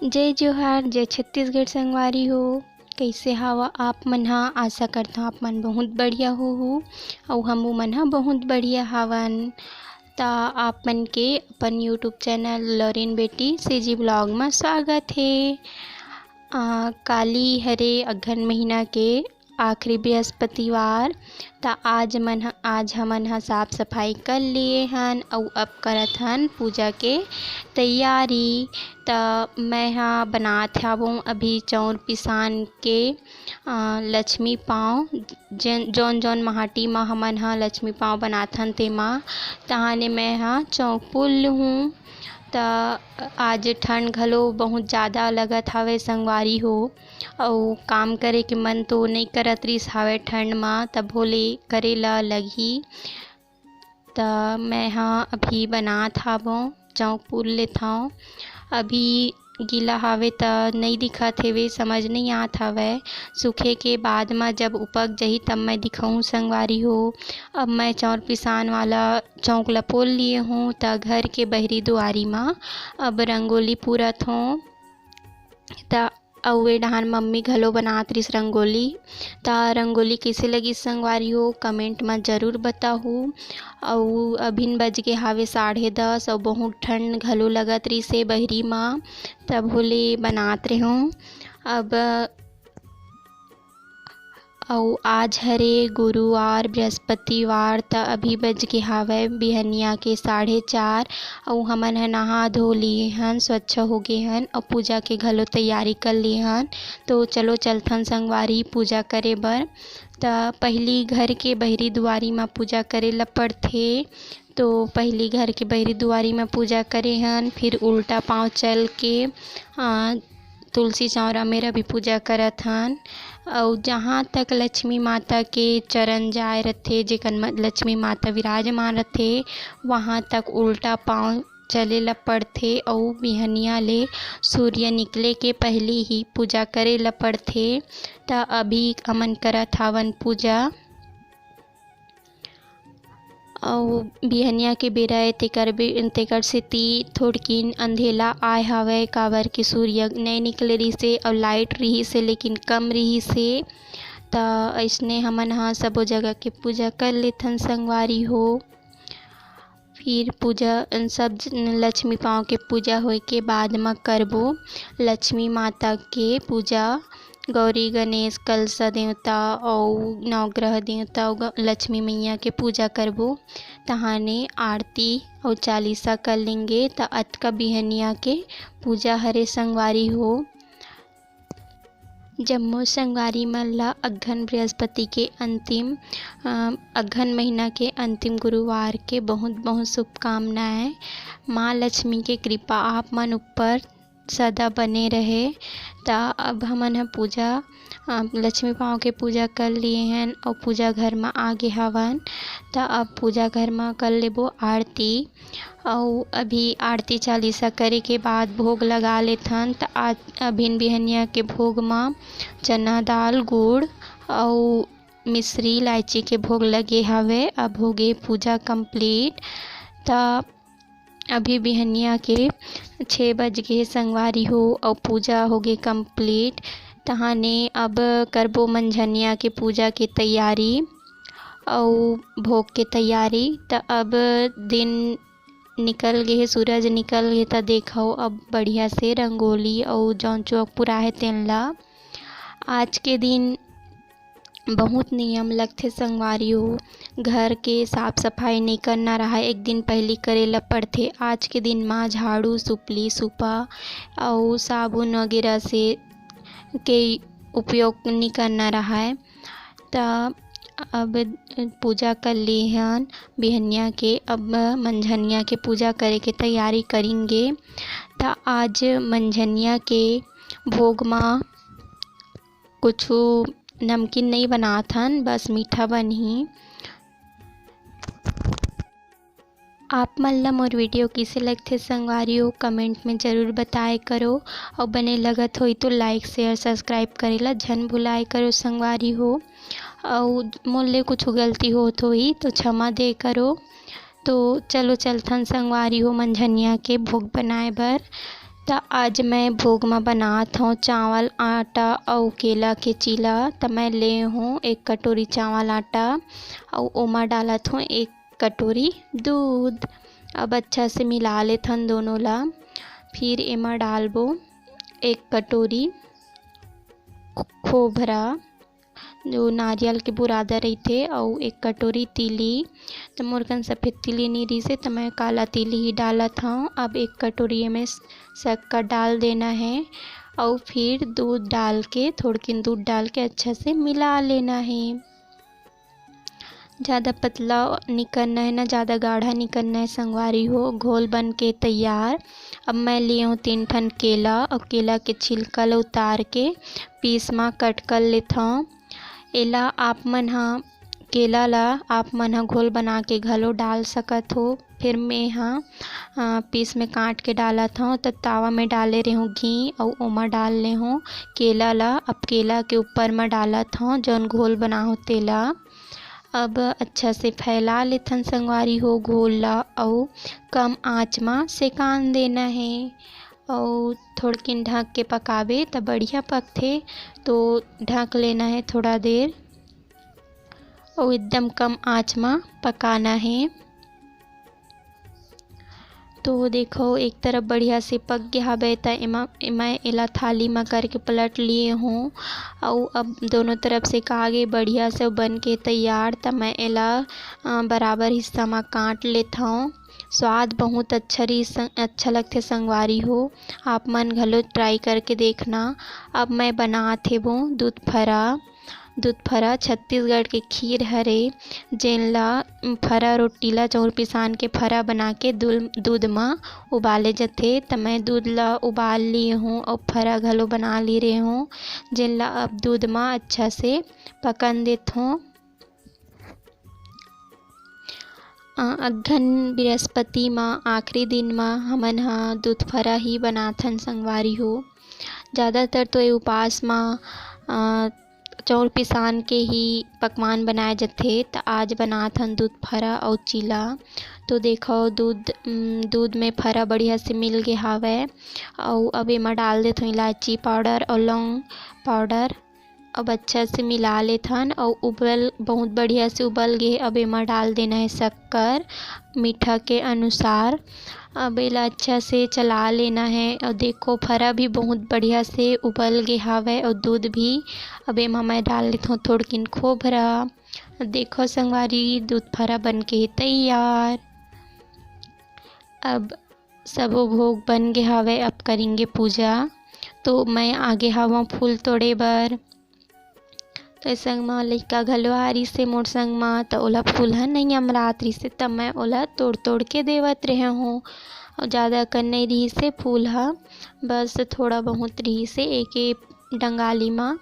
जय जोहार, जय छत्तीसगढ़ संगवारी हो। कइसे हवा आप मन ह? आशा करथों आप मन बहुत बढ़िया होहू अउ हमहू मन ह बहुत बढ़िया हवन। त आप मन के अपन यूट्यूब चैनल लॉरेन बेटी सीजी ब्लॉग में स्वागत हे। काली हरे अघन महीना के आखिरी बृहस्पतिवार। त आज हमन ह साफ सफाई कर लिए हन अउ अब करत हन पूजा के तैयारी। त मैं ह बनात हवों अभी चाउर पिसान के लक्ष्मी पाँव। जौन जौन माटी म हमन ह लक्ष्मी पाँव बनाथन तेमा तहाने मैं ह चौक पुल हूँ। त आज ठंड घलो बहुत ज़्यादा लगत हवे संगवारी हो अउ काम करे के मन तो नहीं करत रिस हवे ठंड म, तब भोले करे ला लगही। त मैं ह अभी बनात हवों चौक पुल लेथौं। अभी गीला हवे त नहीं दिखत हेवे, समझ नहीं आत हवे। सूखे के बाद में जब उपक जही तब मैं दिखाऊँ संगवारी हो। अब मैं चाउर पिसान वाला चौक ला पोल लिए हूँ त घर के बहरी दुआरी में अब रंगोली पूरत हूँ। त अउए डहान मम्मी घलो बनात रिस रंगोली। त रंगोली कइसे लगिस संगवारी हो कमेंट में ज़रूर बताहू। अउ अभिन बज गे हावे 10:30 अउ बहुत ठंड घलो लगत रिस हे बहरी में, तब भोले बनात रेहूँ। अब अउ आज हरे गुरुवार बृहस्पतिवार त अभी बज गे हावे बिहनिया के 4:30 अउ हमन ह नहा धो लिए हन, स्वच्छ हो गे हन अउ पूजा के घलो तैयारी कर लिए हन। तो चलो चलथन संगवारी पूजा करे बर। त पहली घर के बहरी दुआरी में पूजा करे ला पड़थे। तो पहली घर के बहरी दुआरी में पूजा करे हन, फिर उल्टा पाँव चल के तुलसी चौरा मेरा भी पूजा करत हन। अउ जहाँ तक लक्ष्मी माता के चरण जाए रथे, जेकर लक्ष्मी माता विराजमान रथे वहाँ तक उल्टा पाँव चले ला पड़थे अउ बिहनिया ले सूर्य निकले के पहले ही पूजा करे ला पड़थे। त अभी हमन करत हवन पूजा अउ बिहनिया के बेरा ए तेकर सेती थोड़किन अंधेला आय हवे, काबर के सूर्य नहीं निकले रहिसे अउ लाइट रहिसे लेकिन कम रहिसे। त अइसने हमन ह सबो जगह के पूजा कर लेथन संगवारी हो। फिर पूजा सब लक्ष्मी पाँव के पूजा होए के बाद में करबो लक्ष्मी माता के पूजा। गौरी गणेश कलसा देवता और नवग्रह देवता और लक्ष्मी मैया के पूजा करबो। तहाने आरती और चालीसा कर लेंगे त अतका बिहनिया के पूजा हरे संगवारी हो। जम्मो संगवारी मन ला अघन बृहस्पति के अंतिम अघन महीना के अंतिम गुरुवार के बहुत बहुत शुभकामनाएं। माँ लक्ष्मी के कृपा आप मन ऊपर सदा बने रहे। त अब हमन ह पूजा लक्ष्मी पाँव के पूजा कर लिए हैं और पूजा घर में आगे हवन। त अब पूजा घर में कर लेबो आरती और अभी आरती चालीसा करे के बाद भोग लगा लेथन। त आज अभिन बिहनिया के भोग में चना दाल गुड़ और मिश्री इलायची के भोग लगे हवे। अब हो गए पूजा कंप्लीट। त अभी बिहनिया के 6 बज गए संगवारी हो और पूजा हो गए कंप्लीट। तहाने अब करबो मंझनिया के पूजा के तैयारी और भोग के तैयारी। त अब दिन निकल गए, सूरज निकल गए त देखो अब बढ़िया से रंगोली और जौन चौक पूरा है तेन ला। आज के दिन बहुत नियम लगथे संगवारी हो। घर के साफ सफाई नहीं करना रहा एक दिन पहले करे ला पड़थे। आज के दिन माँ झाड़ू सुपली सुपा और साबुन वगैरह से के उपयोग नहीं करना रहा है। त अब पूजा कर ली हन बिहनिया के, अब मंझनिया के पूजा करे के तैयारी करेंगे। त आज मंझनिया के भोग में कुछ नमकीन नहीं बनात हन, बस मीठा बनही। आप मन ला मोर वीडियो किसे लगथे संगवारी हो कमेंट में ज़रूर बताए करो और बने लगत होई तो लाइक शेयर सब्सक्राइब करेला झन भुलाए करो संगवारी हो। और मोर ले कुछ गलती होत होई तो क्षमा दे करो। तो चलो चलथन संगवारी हो मंझनिया के भोग बनाए बर। त आज मैं भोग में बनात हूँ चावल आटा और केला के चीला। त मैं ले हूँ 1 कटोरी चावल आटा और ओमा डालत हूँ 1 कटोरी दूध। अब अच्छा से मिला लेथन दोनों ला। फिर एमा डालबो 1 कटोरी खोबरा जो नारियल के बुरादा रहीथे और 1 कटोरी तिली। तो मोर कन सफ़ेद तिली नहीं रही से तो मैं काला तिली ही डालत हूँ। अब 1 कटोरी में शक्कर डाल देना है और फिर दूध डाल के थोड़किन दूध डाल के अच्छा से मिला लेना है। ज़्यादा पतला नहीं करना है ना ज़्यादा गाढ़ा नहीं करना है संगवारी हो। घोल बन के तैयार। अब मैं लिए हूँ 3 ठन केला और केला के छिलका ला उतार के पीस में कट कर लेता हूँ। एला आप मन हा केला ला आप मन हा घोल बना के घलो डाल सकत हो। फिर मैं पीस में काट के डालत हूँ। तो तावा में डाले रही हूँ घी और ओमा डाल ले हूँ केला ला। अब केला के ऊपर में डालत हूँ जौन घोल बना हो तेला। अब अच्छा से फैला लेथन संगवारी हो घोल ला और कम आँच में सेकान देना है और थोड़किन ढक के पकाबे तो बढ़िया पकथे। तो ढक लेना है थोड़ा देर और एकदम कम आँच में पकाना है। तो देखो एक तरफ बढ़िया से पक गया हवे त मैं एला थाली में करके पलट लिए हूँ और अब दोनों तरफ से कागे बढ़िया से बन के तैयार। त मैं एला बराबर हिस्सा में काट लेता हूँ। स्वाद बहुत अच्छा लगथे संगवारी हो। आप मन घलो ट्राई करके देखना। अब मैं बनात हे वो दूध फरा छत्तीसगढ़ के खीर हरे जेन ला फरा रोटी ला चाउर पिसान के फरा बना के दूध में उबाले जाथे। त मैं दूध ला उबाल लिए हूँ और फरा घलो बना ले रही हूँ जेन ला अब दूध में अच्छा से पकन देत हूँ। अघन बृहस्पति में आखिरी दिन में हमन हा दूध फरा ही बनाथन संगवारी हो। ज़्यादातर तो ये उपवास में चाउर पिसान के ही पकवान बनाए जाथे। त आज बनाथन दूध फरा और चीला। तो देखो दूध में फरा बढ़िया से मिल गए हावय और अब एमा डाल देथन इलायची पाउडर और लौंग पाउडर। अब अच्छा से मिला लेथन और बहुत बढ़िया से उबल गए। अब एमा डाल देना है शक्कर मीठा के अनुसार। अब एला अच्छा से चला लेना है और देखो फरा भी बहुत बढ़िया से उबल गए हावय और दूध भी। अब एमा मैं डाल लेता हूँ थोड़किन खोबरा। देखो संगवारी दूध फरा बन के तैयार। अब सबो भोग बन गए हावय। अब करेंगे पूजा। तो मैं आगे हवा फूल तोड़े बर। तो संग में लइका घलो आ रही से मोर संग में तो ओला फूल ह नहीं अमरात रही से तब मैं ओला तोड़ के देवत रहे हूँ। और ज़्यादा कर नहीं रही से फूल ह बस थोड़ा बहुत रही से एक डंगाली में।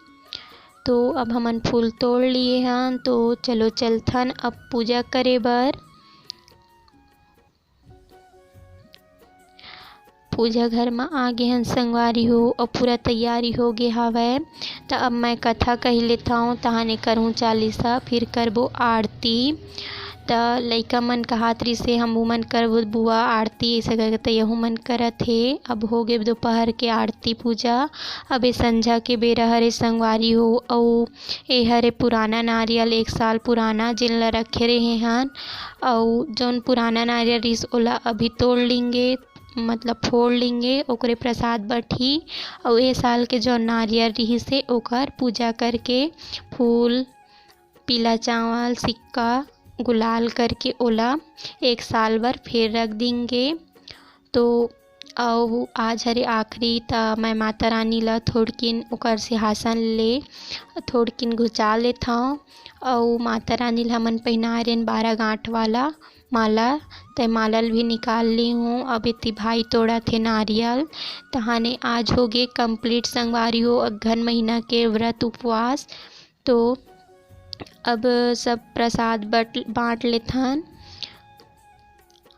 तो अब हमन फूल तोड़ लिए हन तो चलो चलथन अब पूजा करे बर। पूजा घर में आ गए हन संगवारी हो और पूरा तैयारी हो गए हावय। तो अब मैं कथा कही लेता हूँ तहाने करहूँ चालीसा फिर करबो आरती। त लइका मन कहात रही से हमहू मन करबो बुआ आरती ऐसे करके त यहू मन करत हे। अब हो गए दोपहर के आरती पूजा। अब ए संझा के बेरा हरे संगवारी हो और ए हरे पुराना नारियल 1 साल पुराना जिन ला रखे रहे हन और जौन पुराना नारियल रिस ओला अभी तोड़ लेंगे मतलब फोड़ लेंगे ओकरे प्रसाद बैठी। और ए साल के जो नारियल रही से ओकर पूजा करके फूल पीला चावल सिक्का गुलाल करके ओला 1 साल भर फिर रख देंगे। तो आज हरे आखिरी त मैं माता रानी ला थोड़किन ओकर सिंहासन ले थोड़किन घुचा लेता हूँ और माता रानी ला हमन पहना रहे 12 गांठ वाला माला। ते माला भी निकाल ली हूँ। अब इतनी भाई तोड़ा थे नारियल तहाने आज हो गए कंप्लीट संगवारी हो अघन महीना के व्रत उपवास। तो अब सब प्रसाद बांट लेथन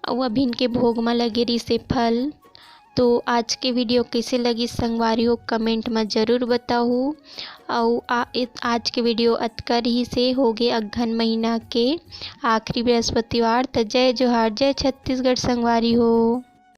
और अभी इनके भोग में लगे रही से फल। तो आज के वीडियो कैसे लगी संगवारी हो कमेंट में ज़रूर बताओ। और आज के वीडियो अतकर ही से हो गए अघन महीना के आखिरी बृहस्पतिवार। तो जय जोहार जय छत्तीसगढ़ संगवारी हो।